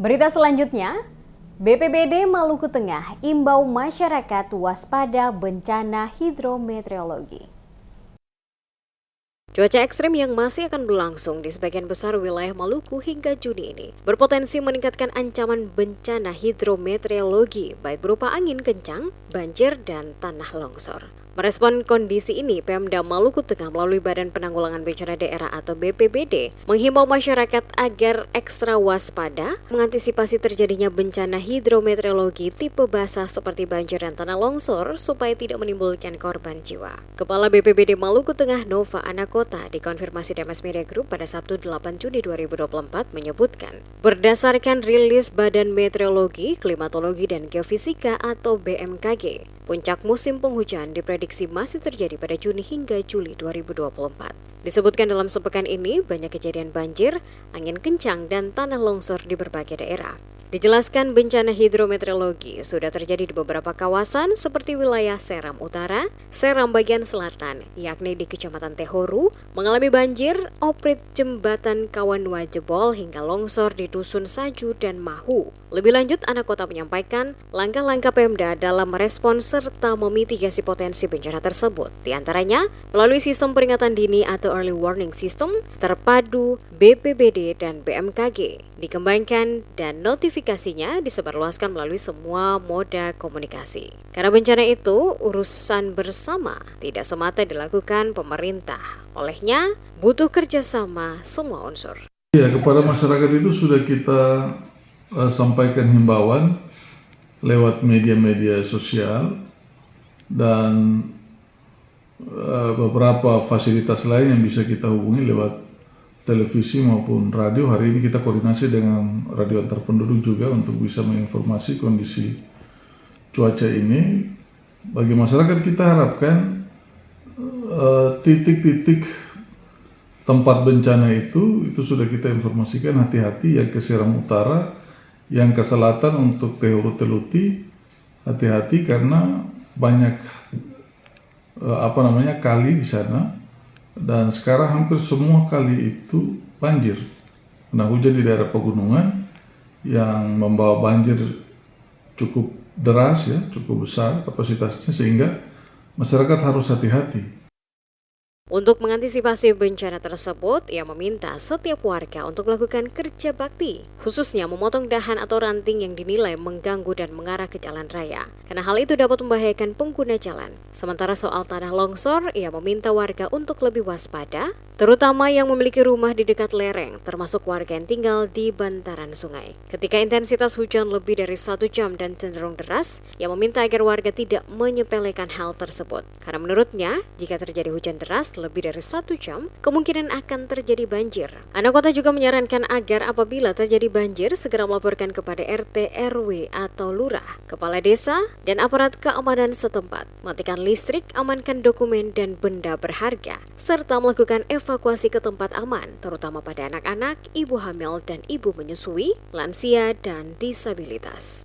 Berita selanjutnya, BPBD Maluku Tengah imbau masyarakat waspada bencana hidrometeorologi. Cuaca ekstrim yang masih akan berlangsung di sebagian besar wilayah Maluku hingga Juni ini berpotensi meningkatkan ancaman bencana hidrometeorologi baik berupa angin kencang, banjir, dan tanah longsor. Merespon kondisi ini, Pemda Maluku Tengah melalui Badan Penanggulangan Bencana Daerah atau BPBD menghimbau masyarakat agar ekstra waspada mengantisipasi terjadinya bencana hidrometeorologi tipe basah seperti banjir dan tanah longsor supaya tidak menimbulkan korban jiwa. Kepala BPBD Maluku Tengah Nova Anakota dikonfirmasi DMS Media Group pada Sabtu 8 Juni 2024 menyebutkan, berdasarkan rilis Badan Meteorologi, Klimatologi, dan Geofisika atau BMKG, puncak musim penghujan diprediksi masih terjadi pada Juni hingga Juli 2024. Disebutkan dalam sepekan ini banyak kejadian banjir, angin kencang, dan tanah longsor di berbagai daerah. Dijelaskan bencana hidrometeorologi sudah terjadi di beberapa kawasan seperti wilayah Seram Utara, Seram bagian selatan, yakni di Kecamatan Tehoru, mengalami banjir, oprit jembatan Kawanwa jebol hingga longsor di Dusun Saju dan Mahu. Lebih lanjut, Anakota menyampaikan langkah-langkah Pemda dalam merespons serta memitigasi potensi bencana tersebut, di antaranya melalui sistem peringatan dini atau Early Warning System, terpadu BPBD dan BMKG, dikembangkan dan notifikasinya disebarluaskan melalui semua moda komunikasi. Karena bencana itu urusan bersama, tidak semata dilakukan pemerintah. Olehnya, butuh kerjasama semua unsur. Ya, kepada masyarakat itu sudah kita sampaikan himbauan lewat media-media sosial dan beberapa fasilitas lain yang bisa kita hubungi lewat televisi maupun radio. Hari ini kita koordinasi dengan radio antar penduduk juga untuk bisa menginformasi kondisi cuaca ini. Bagi masyarakat kita harapkan titik-titik tempat bencana itu sudah kita informasikan, hati-hati yang ke Seram Utara, yang ke selatan untuk Tehoru Teluti, hati-hati karena banyak kali di sana. Dan sekarang hampir semua kali itu banjir. Nah, hujan di daerah pegunungan yang membawa banjir cukup deras, ya, cukup besar kapasitasnya, sehingga masyarakat harus hati-hati. Untuk mengantisipasi bencana tersebut, ia meminta setiap warga untuk melakukan kerja bakti, khususnya memotong dahan atau ranting yang dinilai mengganggu dan mengarah ke jalan raya, karena hal itu dapat membahayakan pengguna jalan. Sementara soal tanah longsor, ia meminta warga untuk lebih waspada, terutama yang memiliki rumah di dekat lereng, termasuk warga yang tinggal di bantaran sungai. Ketika intensitas hujan lebih dari 1 jam dan cenderung deras, ia meminta agar warga tidak menyepelekan hal tersebut, karena menurutnya, jika terjadi hujan deras lebih dari 1 jam, kemungkinan akan terjadi banjir. Anakota juga menyarankan agar apabila terjadi banjir, segera melaporkan kepada RT, RW, atau lurah, kepala desa, dan aparat keamanan setempat. Matikan listrik, amankan dokumen dan benda berharga, serta melakukan evakuasi ke tempat aman, terutama pada anak-anak, ibu hamil, dan ibu menyusui, lansia, dan disabilitas.